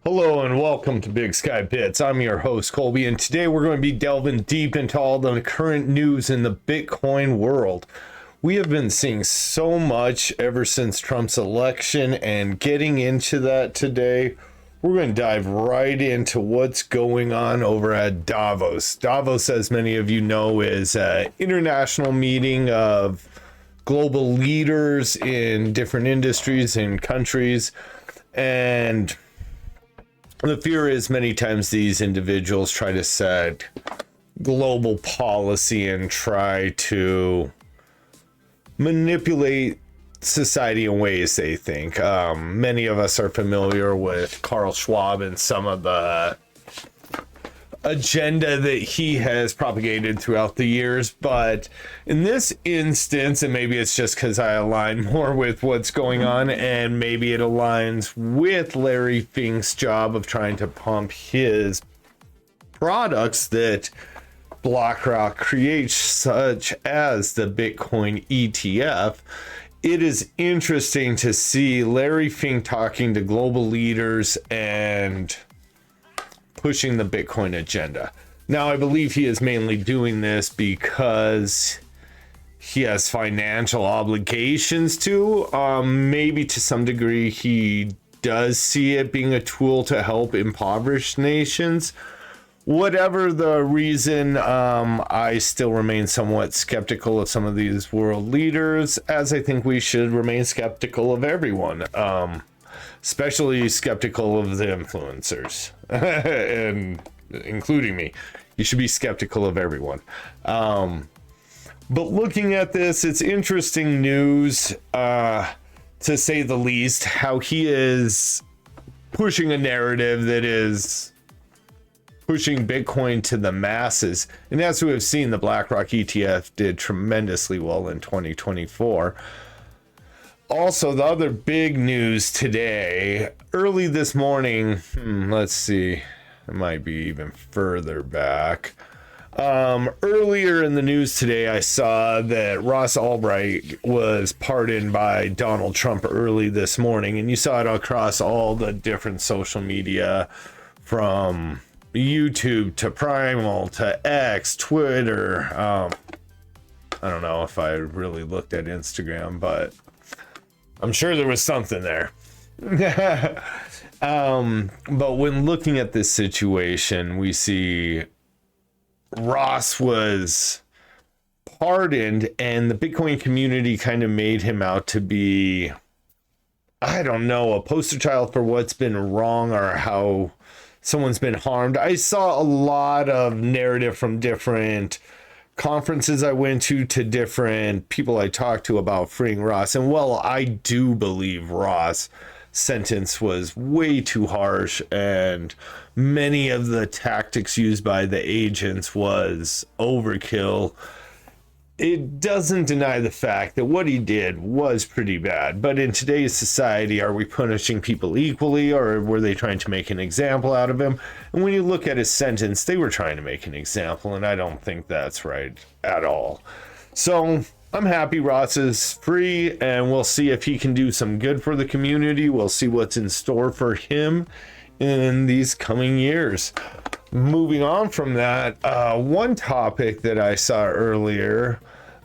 Hello and welcome to Big Sky Bits. I'm your host, Colby, and today we're going to be delving deep into all the current news in the Bitcoin world. We have been seeing so much ever since Trump's election, and getting into that today, we're going to dive right into what's going on over at Davos. Davos, as many of you know, is an international meeting of global leaders in different industries and countries, and the fear is many times these individuals try to set global policy and try to manipulate society in ways they think. Many of us are familiar with Carl Schwab and some of the agenda that he has propagated throughout the years, but in this instance, and maybe it's just because I align more with what's going on, and maybe it aligns with Larry Fink's job of trying to pump his products that BlackRock creates, such as the Bitcoin ETF. It is interesting to see Larry Fink talking to global leaders and pushing the Bitcoin agenda. Now, I believe he is mainly doing this because he has financial obligations to. Maybe to some degree, he does see it being a tool to help impoverished nations. Whatever the reason, I still remain somewhat skeptical of some of these world leaders, as I think we should remain skeptical of everyone. Especially skeptical of the influencers, and including me. You should be skeptical of everyone. But looking at this, it's interesting news, to say the least, how he is pushing a narrative that is pushing Bitcoin to the masses. And as we have seen, the BlackRock ETF did tremendously well in 2024. Also, the other big news today, early this morning, let's see, it might be even further back. Earlier in the news today, I saw that Ross Ulbricht was pardoned by Donald Trump early this morning, and you saw it across all the different social media, from YouTube to Primal to X, Twitter. I don't know if I really looked at Instagram, but I'm sure there was something there. But when looking at this situation, we see Ross was pardoned, and the Bitcoin community kind of made him out to be, I don't know, a poster child for what's been wrong or how someone's been harmed. I saw a lot of narrative from different conferences I went to different people I talked to about freeing Ross. And while I do believe Ross' sentence was way too harsh, and many of the tactics used by the agents was overkill, it doesn't deny the fact that what he did was pretty bad. But in today's society, are we punishing people equally, or were they trying to make an example out of him? And when you look at his sentence, they were trying to make an example, and I don't think that's right at all. So I'm happy Ross is free, and we'll see if he can do some good for the community. We'll see what's in store for him in these coming years. Moving on from that, one topic that I saw earlier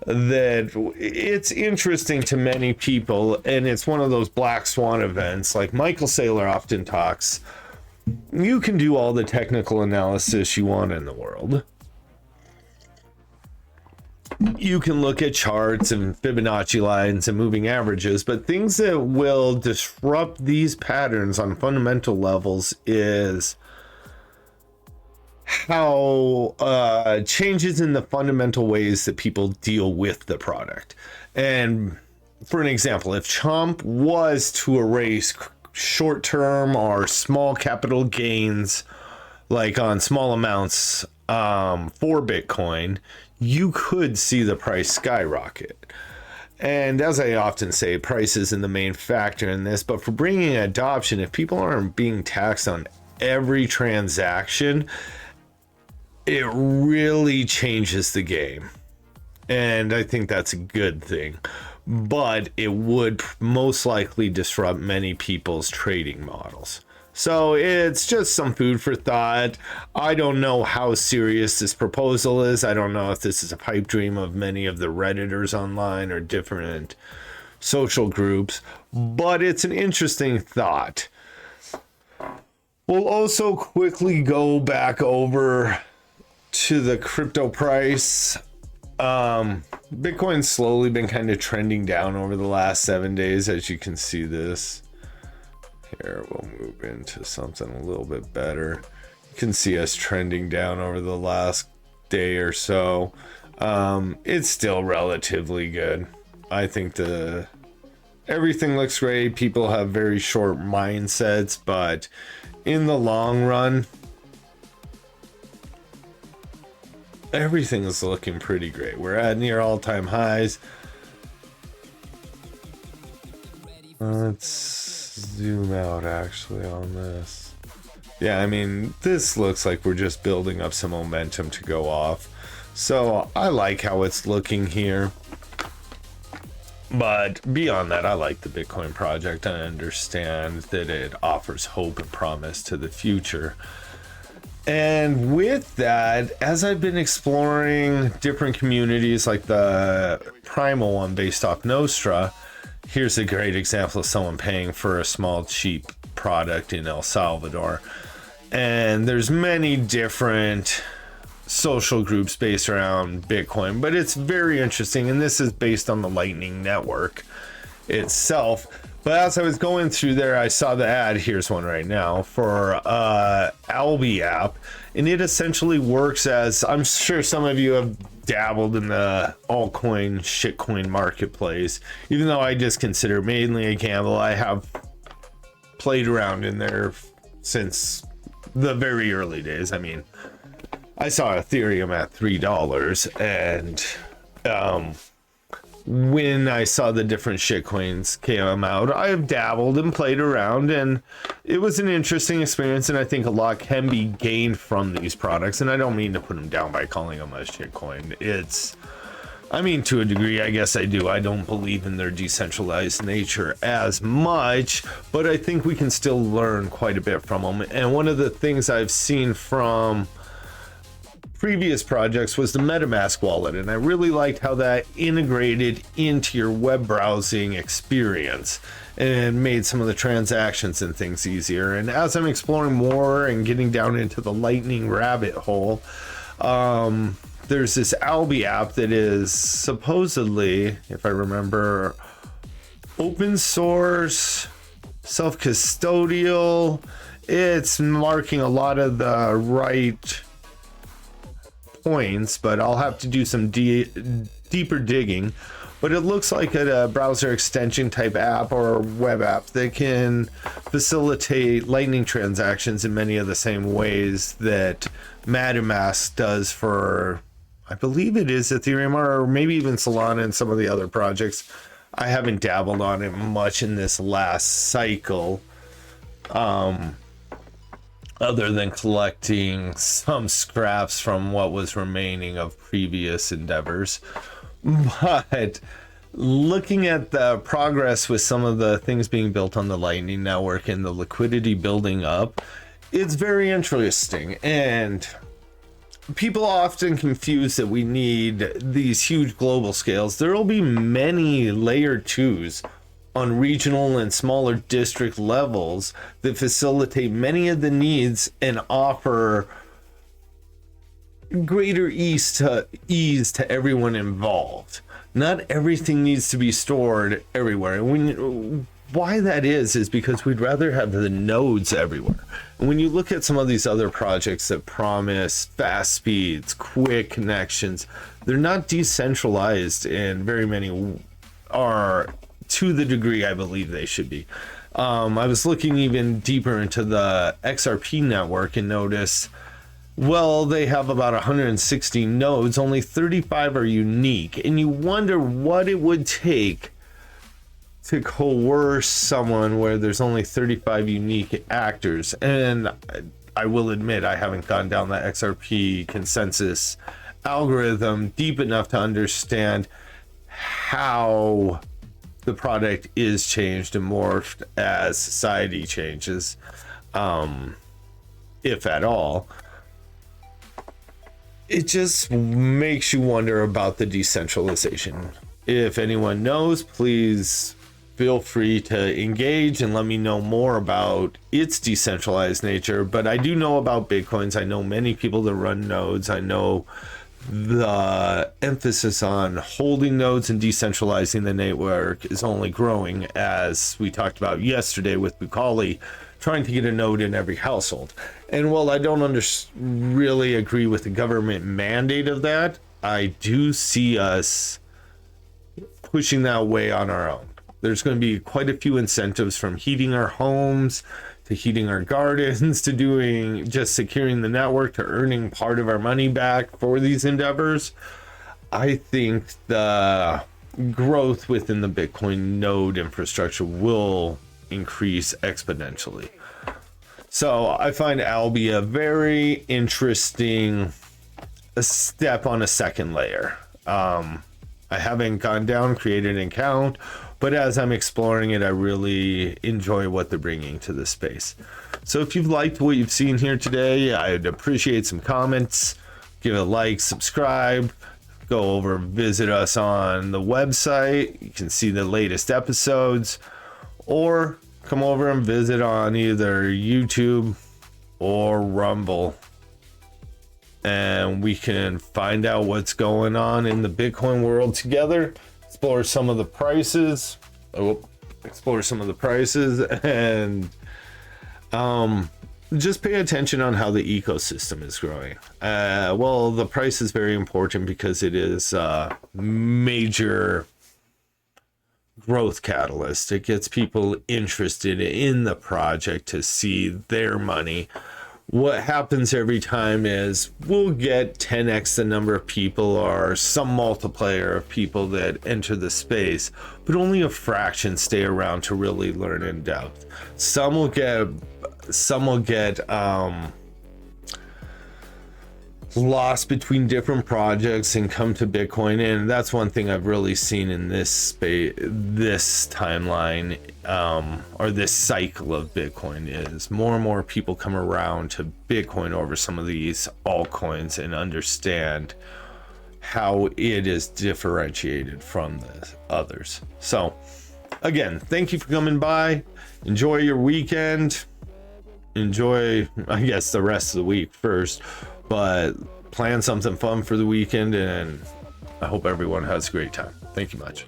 that it's interesting to many people, and it's one of those black swan events, like Michael Saylor often talks. You can do all the technical analysis you want in the world. You can look at charts and Fibonacci lines and moving averages, but things that will disrupt these patterns on fundamental levels is how changes in the fundamental ways that people deal with the product. And for an example, if Trump was to erase short-term or small capital gains, like on small amounts for Bitcoin, you could see the price skyrocket. And as I often say, price isn't the main factor in this, but for bringing adoption, if people aren't being taxed on every transaction, it really changes the game. And I think that's a good thing. But it would most likely disrupt many people's trading models. So it's just some food for thought. I don't know how serious this proposal is. I don't know if this is a pipe dream of many of the Redditors online or different social groups, but it's an interesting thought. We'll also quickly go back over to the crypto price. Bitcoin's slowly been kind of trending down over the last 7 days, as you can see this. Here, we'll move into something a little bit better. You can see us trending down over the last day or so. It's still relatively good. I think everything looks great. People have very short mindsets, but in the long run, everything is looking pretty great. We're at near all-time highs. Let's zoom out actually on this. Yeah, I mean, this looks like we're just building up some momentum to go off. So I like how it's looking here. But beyond that, I like the Bitcoin project. I understand that it offers hope and promise to the future. And with that, as I've been exploring different communities like the Primal one based off Nostra, here's a great example of someone paying for a small cheap product in El Salvador. And there's many different social groups based around Bitcoin, but it's very interesting. And this is based on the Lightning Network itself. But as I was going through there, I saw the ad, here's one right now, for Albi app. And it essentially works as, I'm sure some of you have dabbled in the altcoin, shitcoin marketplace. Even though I just consider it mainly a gamble, I have played around in there since the very early days. I mean, I saw Ethereum at $3, and when I saw the different shitcoins came out, I've dabbled and played around, and it was an interesting experience, and I think a lot can be gained from these products. And I don't mean to put them down by calling them a shitcoin. I mean, to a degree, I guess I do. I don't believe in their decentralized nature as much, but I think we can still learn quite a bit from them. And one of the things I've seen from previous projects was the MetaMask wallet, and I really liked how that integrated into your web browsing experience and made some of the transactions and things easier. And as I'm exploring more and getting down into the Lightning rabbit hole, there's this Albi app that is supposedly, if I remember, open source, self-custodial. It's marking a lot of the right points, but I'll have to do some deeper digging. But it looks like a browser extension type app or web app that can facilitate Lightning transactions in many of the same ways that MetaMask does for, I believe it is Ethereum, or maybe even Solana and some of the other projects. I haven't dabbled on it much in this last cycle, other than collecting some scraps from what was remaining of previous endeavors. But looking at the progress with some of the things being built on the Lightning Network and the liquidity building up, it's very interesting. And people often confuse that we need these huge global scales. There will be many layer twos on regional and smaller district levels that facilitate many of the needs and offer greater ease to everyone involved. Not everything needs to be stored everywhere. And why that is because we'd rather have the nodes everywhere. And when you look at some of these other projects that promise fast speeds, quick connections, they're not decentralized, and very many are to the degree I believe they should be. I was looking even deeper into the XRP network and noticed, well, they have about 160 nodes, only 35 are unique. And you wonder what it would take to coerce someone where there's only 35 unique actors. And I will admit, I haven't gone down the XRP consensus algorithm deep enough to understand how the product is changed and morphed as society changes. if at all. It just makes you wonder about the decentralization. If anyone knows, please feel free to engage and let me know more about its decentralized nature. But I do know about Bitcoins. I know many people that run nodes. I know the emphasis on holding nodes and decentralizing the network is only growing, as we talked about yesterday with Bucali trying to get a node in every household. And while I don't really agree with the government mandate of that, I do see us pushing that way on our own. There's going to be quite a few incentives, from heating our homes to heating our gardens to doing just securing the network to earning part of our money back for these endeavors. I think the growth within the Bitcoin node infrastructure will increase exponentially. So I find Albi a very interesting step on a second layer. I haven't gone down, created an account, but as I'm exploring it, I really enjoy what they're bringing to the space. So if you've liked what you've seen here today, I'd appreciate some comments. Give it a like, subscribe, go over and visit us on the website. You can see the latest episodes, or come over and visit on either YouTube or Rumble, and we can find out what's going on in the Bitcoin world together, explore some of the prices, and just pay attention on how the ecosystem is growing. Well, the price is very important because it is a major growth catalyst. It gets people interested in the project to see their money. What happens every time is we'll get 10x the number of people or some multiplier of people that enter the space, but only a fraction stay around to really learn in depth. Some will get lost between different projects and come to Bitcoin, and that's one thing I've really seen in this space, this timeline, or this cycle of Bitcoin, is more and more people come around to Bitcoin over some of these altcoins and understand how it is differentiated from the others. So again, thank you for coming by. Enjoy your weekend. Enjoy, I guess, the rest of the week first, but plan something fun for the weekend, and I hope everyone has a great time. Thank you much.